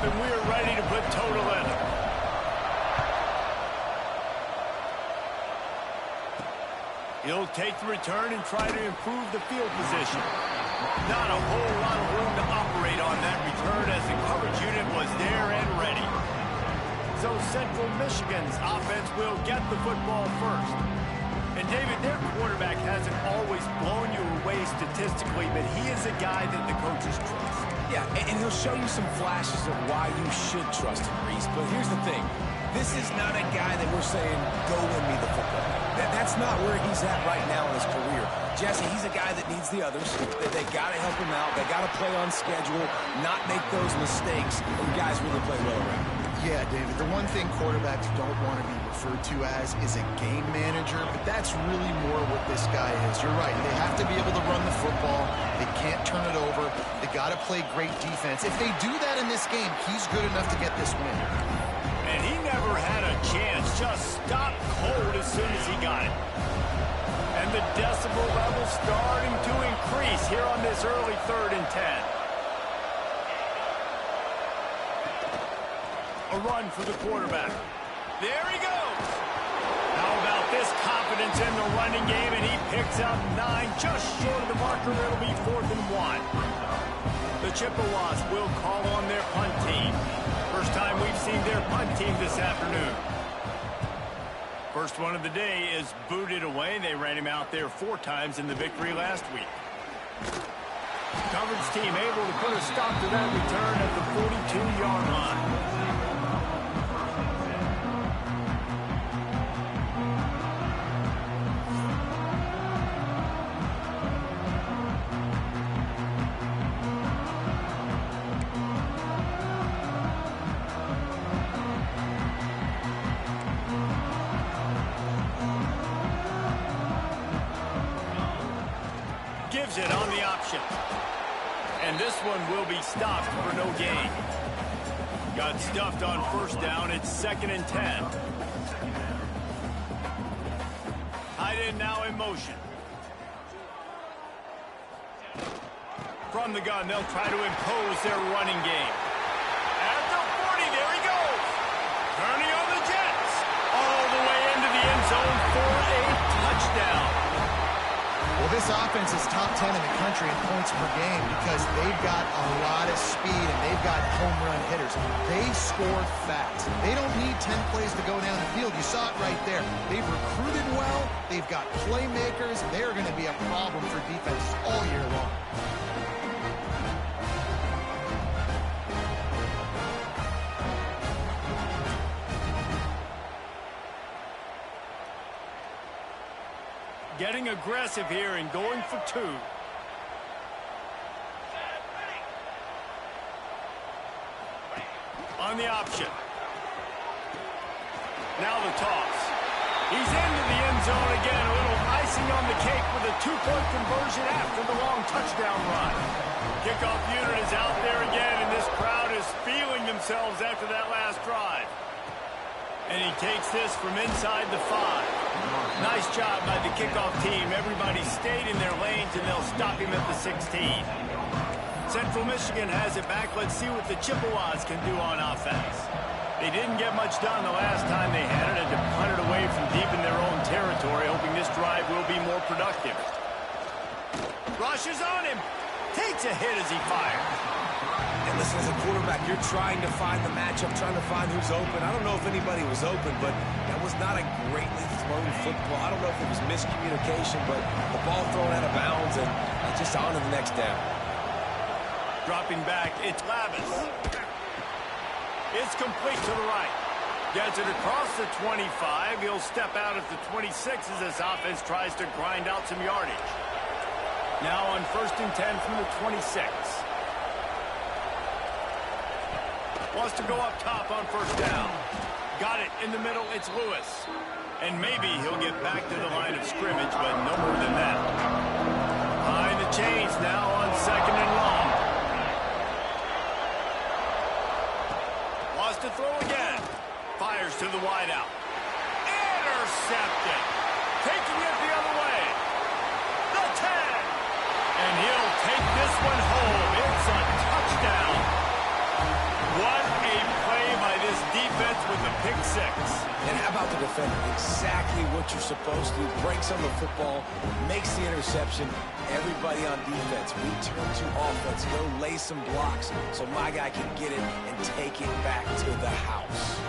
and we are ready to put total in it. He'll take the return and try to improve the field position. Not a whole lot of room to operate on that return as the coverage unit was there and ready. So Central Michigan's offense will get the football first. And David, their quarterback hasn't always blown you away statistically, but he is a guy that the coaches trust. Yeah, and he'll show you some flashes of why you should trust him, Reese. But here's the thing. This is not a guy that we're saying, go win me the football. That's not where he's at right now in his career. Jesse, he's a guy that needs the others. They got to help him out. They got to play on schedule, not make those mistakes, and guys really play well around him. Yeah, David, the one thing quarterbacks don't want to be referred to as is a game manager, but that's really more what this guy is. You're right. They have to be able to run the football. They can't turn it over. They got to play great defense. If they do that in this game, he's good enough to get this win. And he never had a chance. Just stopped cold as soon as he got it. And the decibel level starting to increase here on this early 3rd and 10. A run for the quarterback. There he goes. How about this confidence in the running game, and he picks up 9 just short of the marker. It'll be 4th and 1. The Chippewas will call on their punt team. First time we've seen their punt team this afternoon. First one of the day is booted away. They ran him out there 4 times in the victory last week. Coverage team able to put a stop to that return at the 42-yard line. Gives it on the option. And this one will be stopped for no gain. Got stuffed on 1st down. It's 2nd and 10. Tight end now in motion. From the gun, they'll try to impose their running game. At the 40, there he goes. Turning on the Jets. All the way into the end zone for a touchdown. Well, this offense is top 10 in the country in points per game because they've got a lot of speed and they've got home run hitters. They score fast. They don't need 10 plays to go down the field. You saw it right there. They've recruited well. They've got playmakers. They're going to be a problem for defense all year long. Getting aggressive here and going for 2. On the option. Now the toss. He's into the end zone again. A little icing on the cake with a 2-point conversion after the long touchdown run. Kickoff unit is out there again, and this crowd is feeling themselves after that last drive. And he takes this from inside the 5. Nice job by the kickoff team. Everybody stayed in their lanes, and they'll stop him at the 16. Central Michigan has it back. Let's see what the Chippewas can do on offense. They didn't get much done the last time they had it. Had to punt it away from deep in their own territory, hoping this drive will be more productive. Rushes on him. Takes a hit as he fires. And listen, as a quarterback, you're trying to find the matchup, trying to find who's open. I don't know if anybody was open, but that was not a greatly thrown football. I don't know if it was miscommunication, but the ball thrown out of bounds and just on to the next down. Dropping back, it's Lavis. It's complete to the right. Gets it across the 25. He'll step out at the 26 as this offense tries to grind out some yardage. Now on 1st and 10 from the 26. Wants to go up top on 1st down. Got it in the middle. It's Lewis. And maybe he'll get back to the line of scrimmage, but no more than that. Behind the chains now on 2nd and long. Wants to throw again. Fires to the wideout. Intercepted. Taking it the other way. The 10. And he'll take this one home. It's a touchdown. What 6. And how about the defender? Exactly what you're supposed to. Breaks on the football, makes the interception. Everybody on defense, we turn to offense. Go lay some blocks so my guy can get it and take it back to the house.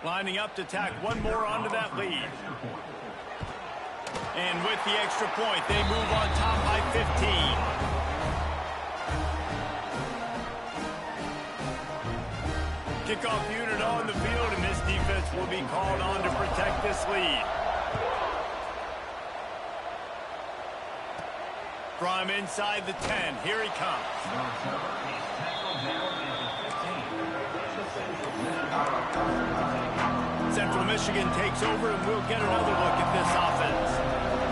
Lining up to tack one more onto that lead. And with the extra point, they move on top by 15. Kickoff unit on the field, and this defense will be called on to protect this lead. From inside the 10, here he comes. Central Michigan takes over, and we'll get another look at this offense.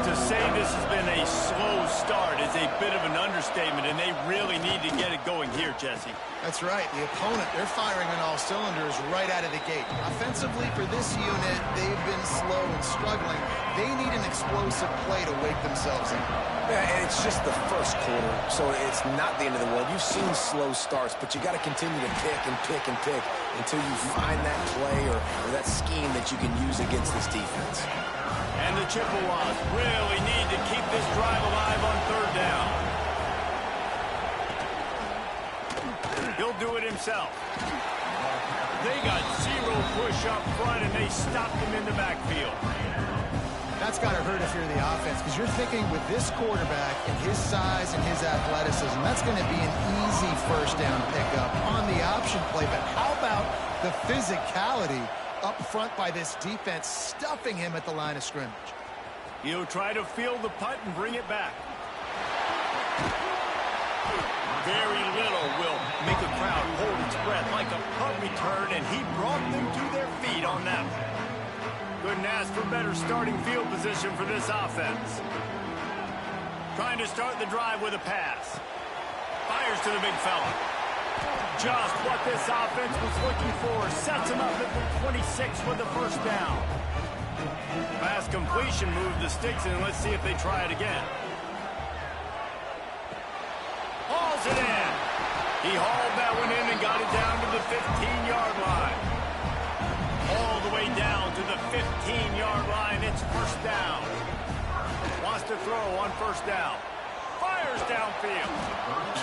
To say this has been a slow start is a bit of an understatement, and they really need to get it going here, Jesse. That's right. The opponent, they're firing on all cylinders right out of the gate. Offensively, for this unit, they've been slow and struggling. They need an explosive play to wake themselves in. Yeah, and it's just the first quarter, so it's not the end of the world. You've seen slow starts, but you got to continue to pick and pick and pick until you find that play or that scheme that you can use against this defense. And the Chippewas really need to keep this drive alive on third down. He'll do it himself. They got zero push up front, and they stopped him in the backfield. That's got to hurt if you're the offense, because you're thinking with this quarterback and his size and his athleticism, that's going to be an easy first down pickup on the option play. But how about the physicality up front by this defense, stuffing him at the line of scrimmage? He'll try to field the punt and bring it back. Very little will make a crowd hold its breath like a punt return, and he brought them to their feet on that one. Couldn't ask for better starting field position for this offense. Trying to start the drive with a pass. Fires to the big fella. Just what this offense was looking for. Sets him up at the 26 for the first down. Pass completion, move the sticks, and let's see if they try it again. Hauls it in. He hauled that one in and got it down to the 15-yard line. All the way down to the 15-yard line. It's first down. Wants to throw on first down. Fires downfield.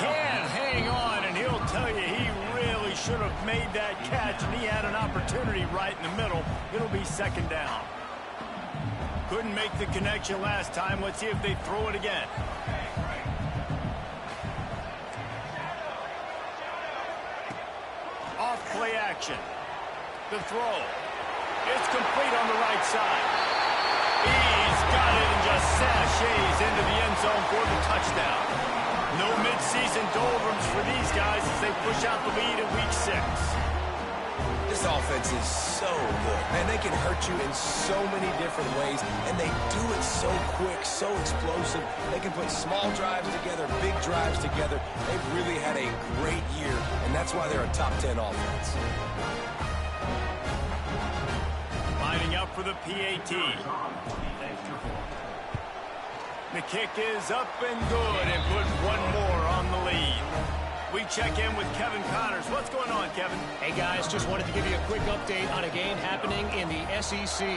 Can hang on, and he'll tell you he really should have made that catch, and he had an opportunity right in the middle. It'll be second down. Couldn't make the connection last time. Let's see if they throw it again. Off play action. The throw. It's complete on the right side. He's got it and just sashays into the end zone for the touchdown. No midseason doldrums for these guys as they push out the lead in week 6. This offense is so good. Man, they can hurt you in so many different ways, and they do it so quick, so explosive. They can put small drives together, big drives together. They've really had a great year, and that's why they're a top 10 offense. Lining up for the PAT. The kick is up and good, and put one more on the lead. We check in with Kevin Connors. What's going on, Kevin? Hey, guys, just wanted to give you a quick update on a game happening in the SEC.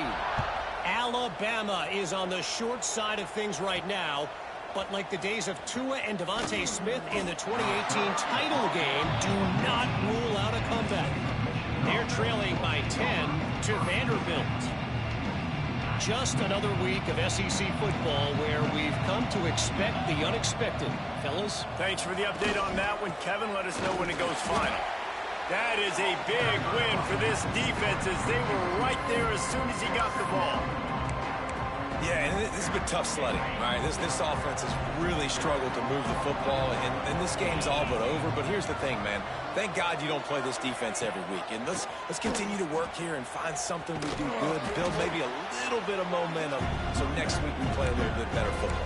Alabama is on the short side of things right now, but like the days of Tua and Devontae Smith in the 2018 title game, do not rule out a comeback. They're trailing by 10 to Vanderbilt. Just another week of SEC football where we've come to expect the unexpected. Fellas? Thanks for the update on that one, Kevin. Let us know when it goes final. That is a big win for this defense as they were right there as soon as he got the ball. Yeah, and this has been tough sledding, all right? This offense has really struggled to move the football, and this game's all but over. But here's the thing, man. Thank God you don't play this defense every week. And let's continue to work here and find something we do good, build maybe a little bit of momentum so next week we play a little bit better football.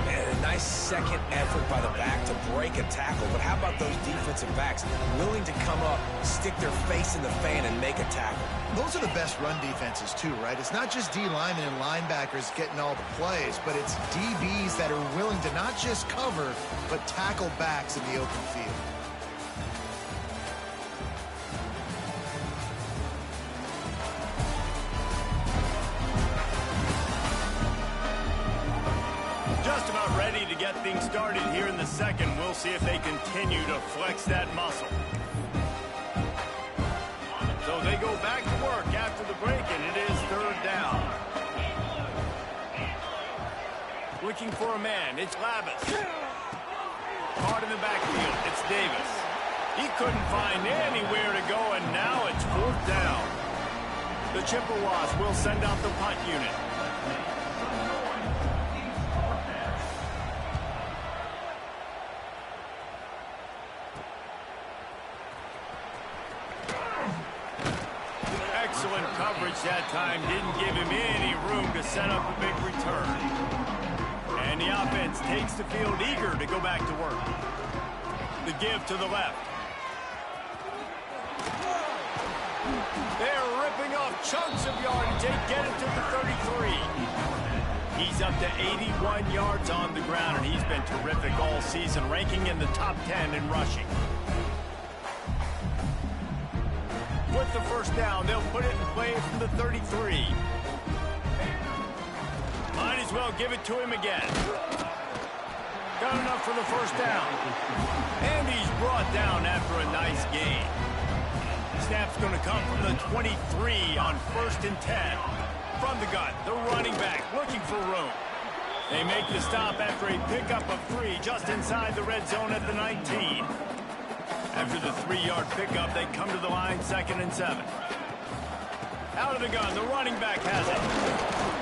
And a nice split-second effort by the back to break a tackle, but how about those defensive backs willing to come up, stick their face in the fan, and make a tackle? Those are the best run defenses, too, right? It's not just D linemen and linebackers getting all the plays, but it's DBs that are willing to not just cover, but tackle backs in the open field. Just about ready to get things started here in the second. We'll see if they continue to flex that muscle. So they go back to work after the break, and it is third down. Looking for a man. It's Lavis. Caught in the backfield. It's Davis. He couldn't find anywhere to go, and now it's fourth down. The Chippewas will send out the punt unit. Excellent coverage that time. Didn't give him any room to set up a big return. And the offense takes the field eager to go back to work. The give to the left. They're ripping off chunks of yardage. They get it to the 33. He's up to 81 yards on the ground, and he's been terrific all season, ranking in the top 10 in rushing. With the first down, they'll put it in play from the 33. Might as well give it to him again. Got enough for the first down. And he's brought down after a nice gain. Snap's going to come from the 23 on 1st and 10. From the gun, the running back looking for room. They make the stop after a pickup of 3 just inside the red zone at the 19. After the 3-yard pickup, they come to the line 2nd and 7. Out of the gun, the running back has it.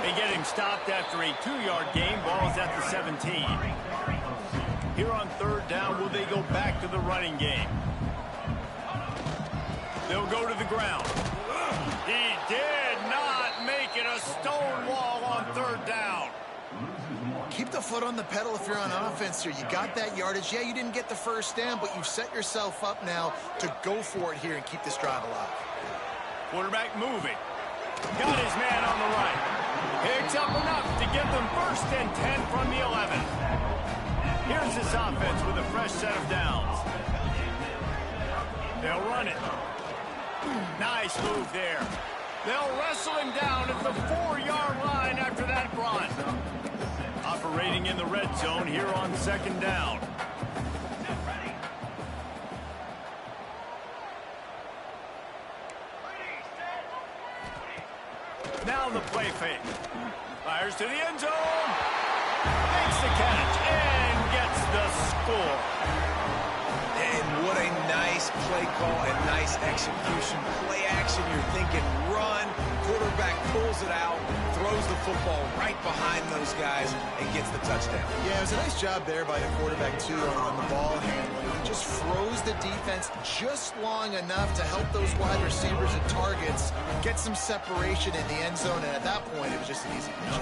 They get him stopped after a 2-yard gain. Ball is at the 17. Here on third down, will they go back to the running game? They'll go to the ground. He did not make it a stone wall on third down. Keep the foot on the pedal if you're on offense here. You got that yardage. Yeah, you didn't get the first down, but you've set yourself up now to go for it here and keep this drive alive. Quarterback moving. Got his man on the right. Picks up enough to give them 1st and 10 from the 11. Here's this offense with a fresh set of downs. They'll run it. Nice move there. They'll wrestle him down at the 4-yard line after that run. Operating in the red zone here on 2nd down. Now the play fake. Fires to the end zone. Makes the catch and gets the score. And what a nice play call and nice execution. Play action, you're thinking run. Quarterback pulls it out, throws the football right behind those guys, and gets the touchdown. Yeah, it was a nice job there by the quarterback, too, on the ball handling. He just froze the defense just long enough to help those wide receivers and targets get some separation in the end zone, and at that point, it was just an easy pitch.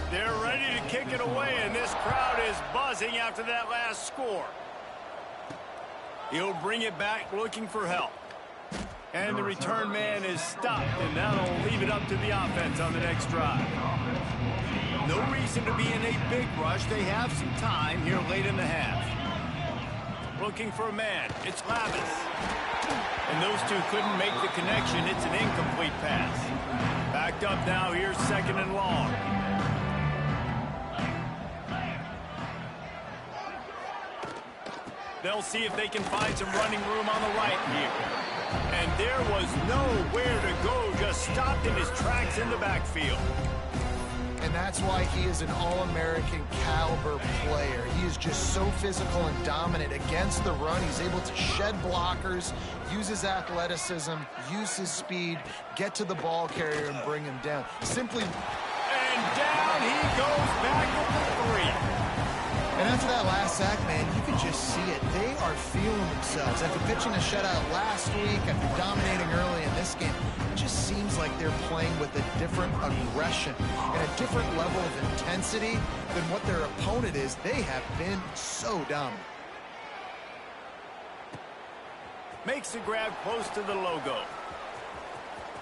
They're ready to kick it away, and this crowd is buzzing after that last score. He'll bring it back looking for help. And the return man is stopped, and that'll leave it up to the offense on the next drive. No reason to be in a big rush. They have some time here late in the half. Looking for a man. It's Lavis. And those two couldn't make the connection. It's an incomplete pass. Backed up now. Here's 2nd and long. They'll see if they can find some running room on the right here. And there was nowhere to go, just stopped in his tracks in the backfield. And that's why he is an All-American caliber player. He is just so physical and dominant against the run. He's able to shed blockers, use his athleticism, use his speed, get to the ball carrier and bring him down. Simply... And down he goes back with the 3. And after that last sack, man, you could just see it. They are feeling themselves. After pitching a shutout last week, after dominating early in this game, it just seems like they're playing with a different aggression and a different level of intensity than what their opponent is. They have been so dominant. Makes the grab close to the logo.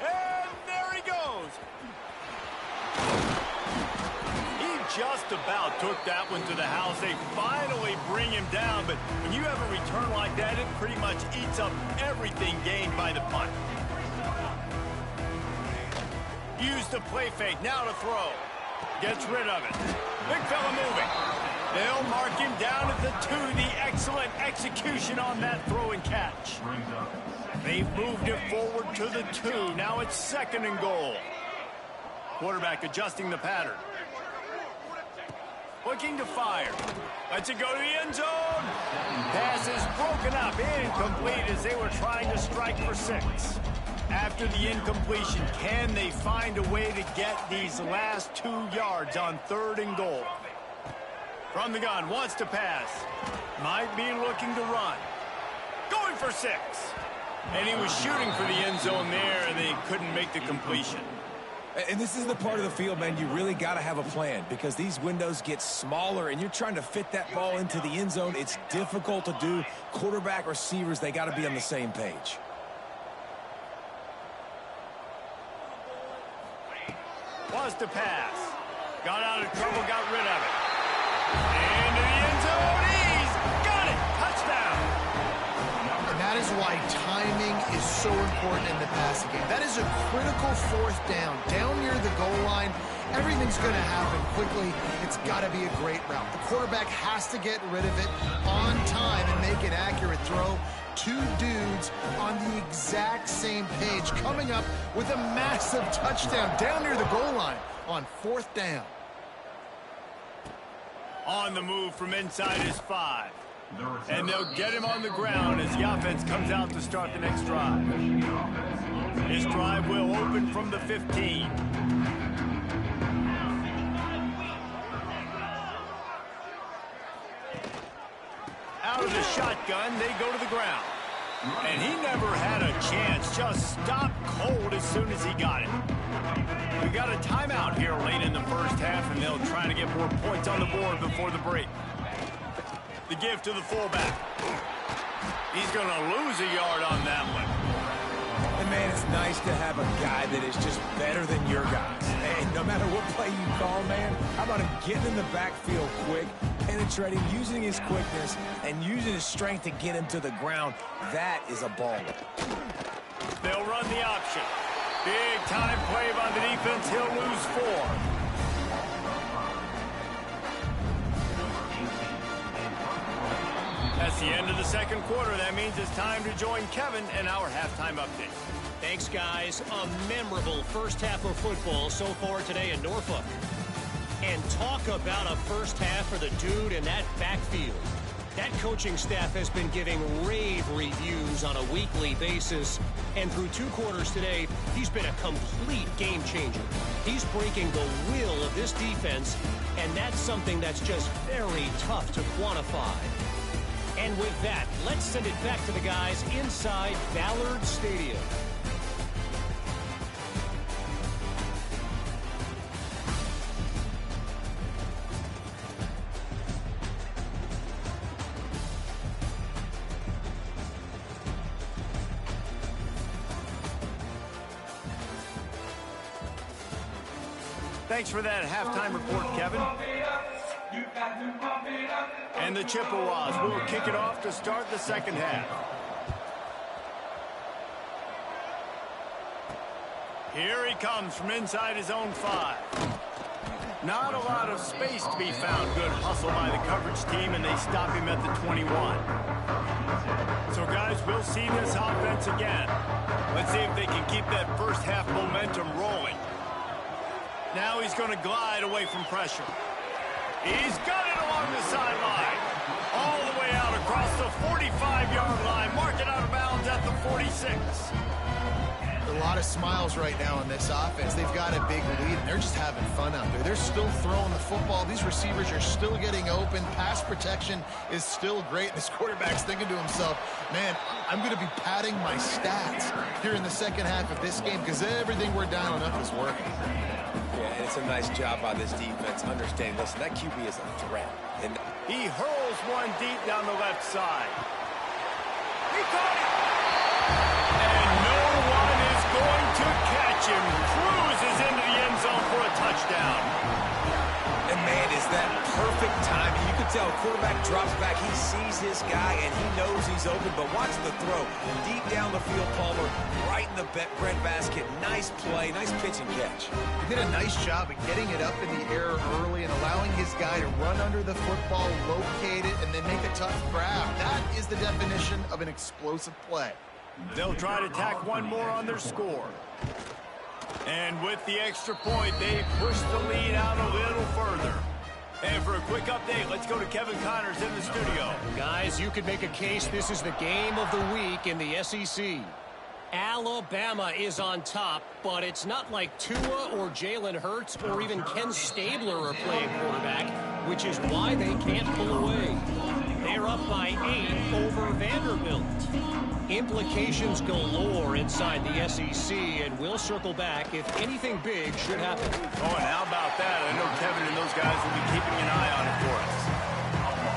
And there he goes. He just about took that one to the house. They finally bring him down, but when you have a return like that, it pretty much eats up everything gained by the punt. Used the play fake, now to throw. Gets rid of it. Big fella moving. They'll mark him down at the 2. The excellent execution on that throw and catch. They've moved it forward to the 2. Now it's 2nd and goal. Quarterback adjusting the pattern. Looking to fire. Lets it go to the end zone. Pass is broken up. Incomplete as they were trying to strike for 6. After the incompletion, can they find a way to get these last 2 yards on 3rd and goal? From the gun, wants to pass. Might be looking to run. Going for 6. And he was shooting for the end zone there, and they couldn't make the completion. And this is the part of the field, man, you really got to have a plan because these windows get smaller and you're trying to fit that ball into the end zone. It's difficult to do. Quarterback, receivers, they got to be on the same page. Was to pass. Got out of trouble, got rid of it. Into the end zone. He's got it. Touchdown. And that is why timing is so important in the passing game. That is a critical 4th down. Down near the goal line, everything's going to happen quickly. It's got to be a great route. The quarterback has to get rid of it on time and make an accurate throw. 2 dudes on the exact same page, coming up with a massive touchdown down near the goal line on 4th down. On the move from inside his 5. And they'll get him on the ground as the offense comes out to start the next drive. This drive will open from the 15. Out of the shotgun, they go to the ground. And he never had a chance, just stopped cold as soon as he got it. We got a timeout here late in the first half, and they'll try to get more points on the board before the break. The give to the fullback. He's going to lose a yard on that one. And, man, it's nice to have a guy that is just better than your guys. And no matter what play you call, man, how about him getting in the backfield quick, penetrating, using his quickness, and using his strength to get him to the ground. That is a baller. They'll run the option. Big time play by the defense. He'll lose 4. That's the end of the 2nd quarter. That means it's time to join Kevin and our halftime update. Thanks, guys. A memorable first half of football so far today in Norfolk. And talk about a first half for the dude in that backfield. That coaching staff has been giving rave reviews on a weekly basis. And through 2 quarters today, he's been a complete game changer. He's breaking the will of this defense, and that's something that's just very tough to quantify. And with that, let's send it back to the guys inside Ballard Stadium. Thanks for that halftime report, Kevin. And the Chippewas will kick it off to start the 2nd half. Here he comes from inside his own 5. Not a lot of space to be found. Good hustle by the coverage team, and they stop him at the 21. So, guys, we'll see this offense again. Let's see if they can keep that first half momentum rolling. Now he's going to glide away from pressure. He's got it along the sideline. All the way out across the 45-yard line. Mark it out of bounds at the 46. The lot of smiles right now in this offense. They've got a big lead, and they're just having fun out there. They're still throwing the football. These receivers are still getting open. Pass protection is still great. This quarterback's thinking to himself, man, I'm going to be padding my stats here in the second half of this game because everything we're dialing up is working. Yeah, and it's a nice job by this defense understanding, listen, that QB is a threat. And he hurls one deep down the left side. He caught it! And no one is going to catch him. Cruises into the end zone for a touchdown. And, man, is that perfect timing. You can tell quarterback drops back. He sees his guy, and he knows he's open. But watch the throw. Deep down the field, Palmer, right in the breadbasket. Nice play, nice pitch and catch. He did a nice job of getting it up in the air early and allowing his guy to run under the football, locate it, and then make a tough grab. That is the definition of an explosive play. They'll try to tack one more on their score. And with the extra point, they push the lead out a little further. And for a quick update, let's go to Kevin Connors in the studio. Guys, you could make a case this is the game of the week in the SEC. Alabama is on top, but it's not like Tua or Jalen Hurts or even Ken Stabler are playing quarterback, which is why they can't pull away. They're up by 8 over Vanderbilt. Implications galore inside the SEC, and we'll circle back if anything big should happen. Oh, and how about that? I know Kevin and those guys will be keeping an eye on it for us.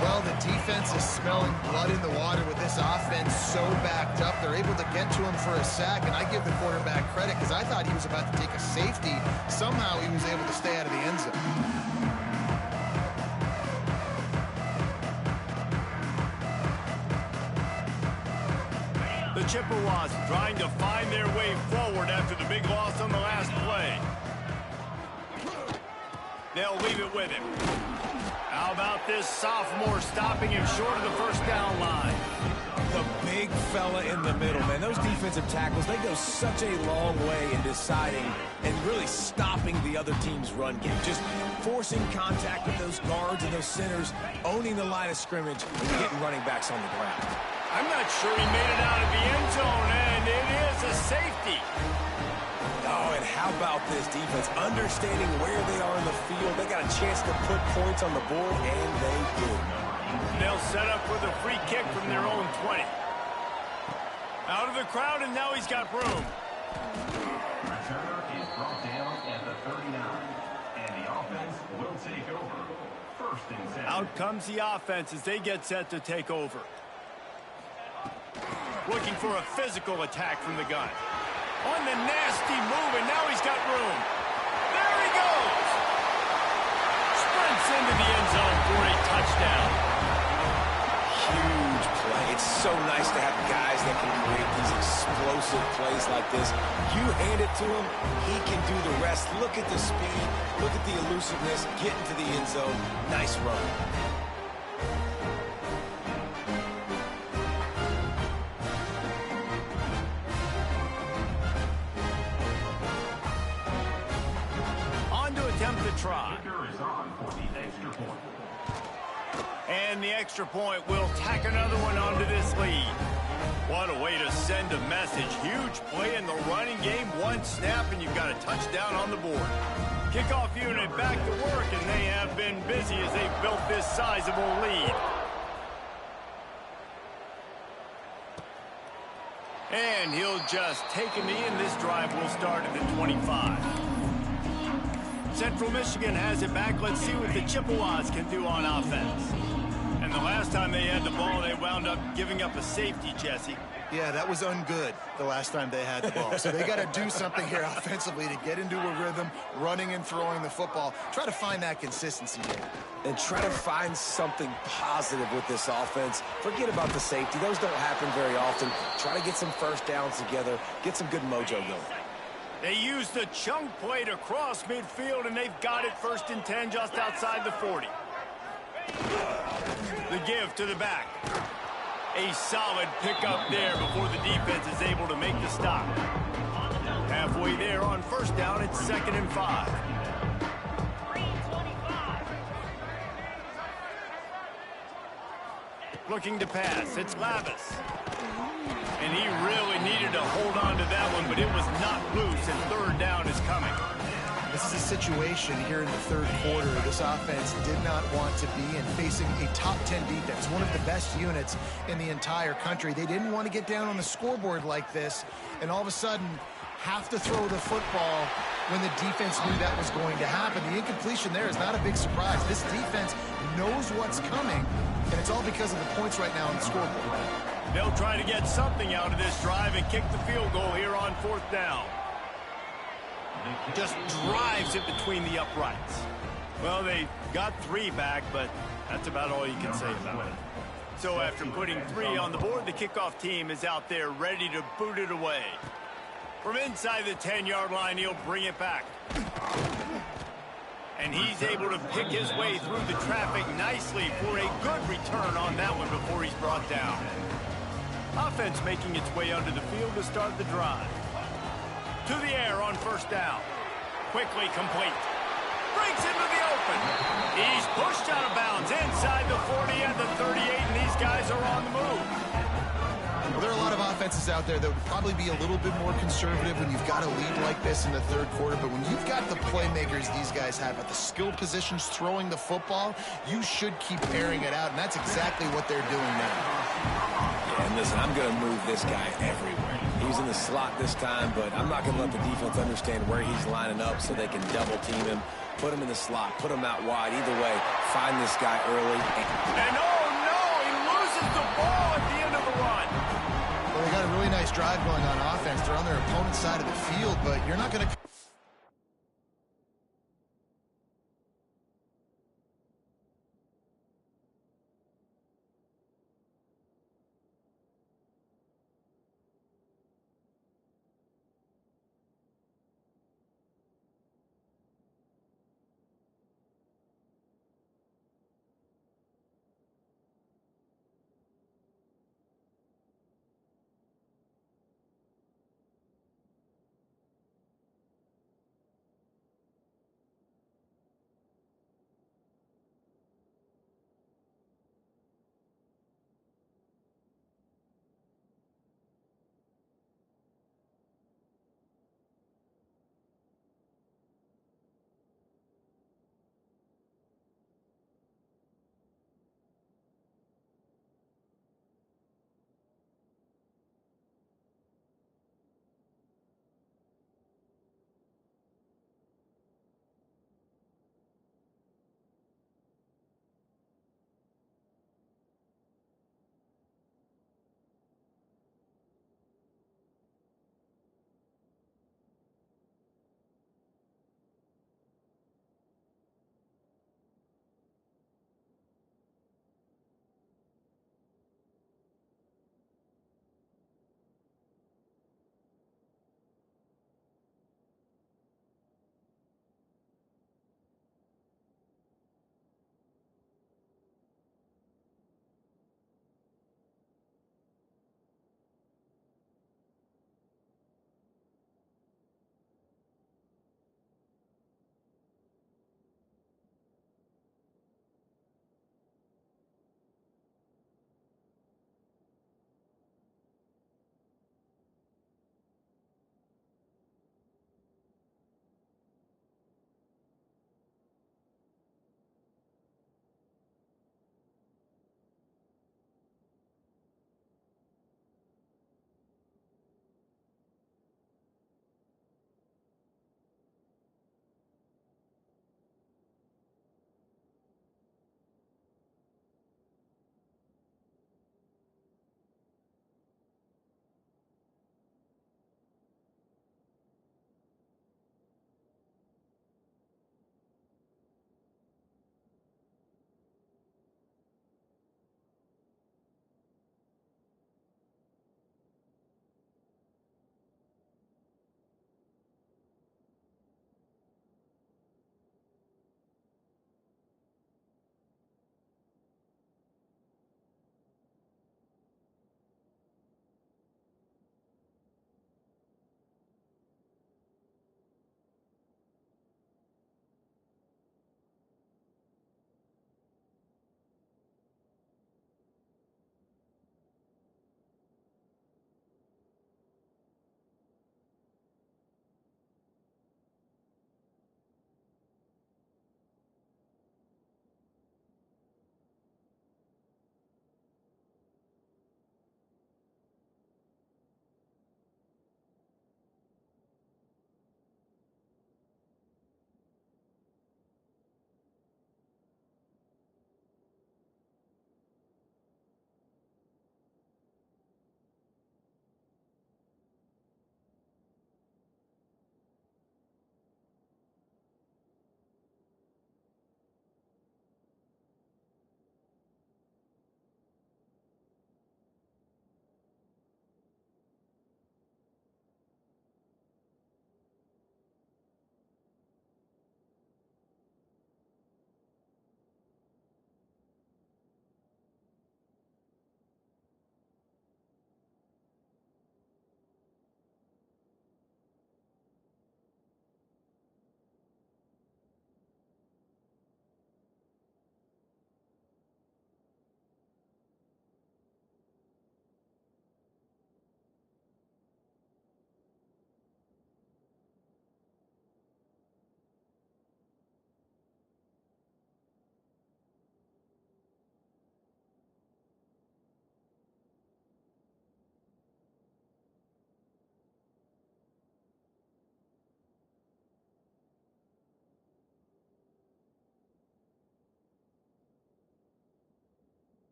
Well, the defense is smelling blood in the water with this offense so backed up. They're able to get to him for a sack, and I give the quarterback credit because I thought he was about to take a safety. Somehow he was able to stay out of the end zone. The Chippewas trying to find their way forward after the big loss on the last play. They'll leave it with him. How about this sophomore stopping him short of the first down line? The big fella in the middle, man. Those defensive tackles, they go such a long way in deciding and really stopping the other team's run game. Just forcing contact with those guards and those centers, owning the line of scrimmage, and getting running backs on the ground. I'm not sure he made it out of the end zone, and it is a safety. Oh, and how about this defense? Understanding where they are in the field. They got a chance to put points on the board, and they did. They'll set up with a free kick from their own 20. Out of the crowd, and now he's got room. Returner is brought down at the 39, and the offense will take over. First and 10. Out comes the offense as they get set to take over. Looking for a physical attack from the gun. On the nasty move, and now he's got room. There he goes! Sprints into the end zone for a touchdown. Huge play. It's so nice to have guys that can create these explosive plays like this. You hand it to him, he can do the rest. Look at the speed. Look at the elusiveness. Get into the end zone. Nice run. Attempt to try. Kicker is on for the extra point. And the extra point will tack another one onto this lead. What a way to send a message. Huge play in the running game. One snap, and you've got a touchdown on the board. Kickoff unit back to work, and they have been busy as they've built this sizable lead. And he'll just take a knee, and this drive will start at the 25. Central Michigan has it back. Let's see what the Chippewas can do on offense. And the last time they had the ball, they wound up giving up a safety, Jesse. Yeah, that was ungood the last time they had the ball. So they got to do something here offensively to get into a rhythm, running and throwing the football. Try to find that consistency there. And try to find something positive with this offense. Forget about the safety. Those don't happen very often. Try to get some first downs together, get some good mojo going. They used a chunk play to cross midfield, and they've got it first and 10 just outside the 40. The give to the back. A solid pickup there before the defense is able to make the stop. Halfway there on first down, it's 2nd and 5. Looking to pass, it's Lavis. And he really needed to hold on to that one, but it was not loose, and third down is coming. This is a situation here in the third quarter. This offense did not want to be in facing a top 10 defense, one of the best units in the entire country. They didn't want to get down on the scoreboard like this, and all of a sudden have to throw the football when the defense knew that was going to happen. The incompletion there is not a big surprise. This defense knows what's coming, and it's all because of the points right now on the scoreboard. They'll try to get something out of this drive and kick the field goal here on fourth down. Just drives it between the uprights. Well, they got 3 back, but that's about all you can say about it. So after putting 3 on the board, the kickoff team is out there ready to boot it away. From inside the 10-yard line, he'll bring it back. And he's able to pick his way through the traffic nicely for a good return on that one before he's brought down. Offense making its way under the field to start the drive. To the air on first down. Quickly complete. Breaks into the open. He's pushed out of bounds inside the 40 and the 38, and these guys are on the move. Well, there are a lot of offenses out there that would probably be a little bit more conservative when you've got a lead like this in the third quarter, but when you've got the playmakers these guys have at the skill positions throwing the football, you should keep airing it out, and that's exactly what they're doing now. Yeah, and listen, I'm going to move this guy everywhere. He's in the slot this time, but I'm not going to let the defense understand where he's lining up so they can double team him, put him in the slot, put him out wide. Either way, find this guy early. And oh no, he loses the ball at the end of the run. Well, they got a really nice drive going on offense. They're on their opponent's side of the field, but you're not going to...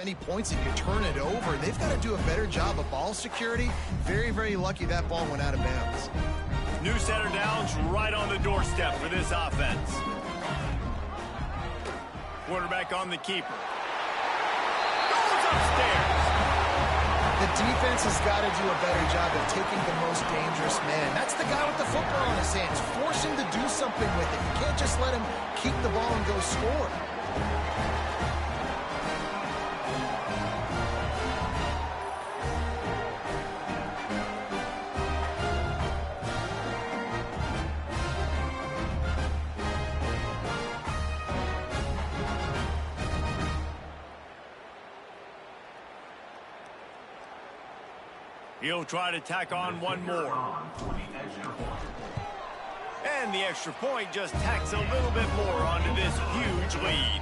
Any points if you turn it over. They've got to do a better job of ball security. Very, very lucky that ball went out of bounds. New center downs right on the doorstep for this offense. Quarterback on the keeper. Goes upstairs. The defense has got to do a better job of taking the most dangerous man. That's the guy with the football in his hands. Force him to do something with it. You can't just let him keep the ball and go score. He'll try to tack on one more. And the extra point just tacks a little bit more onto this huge lead.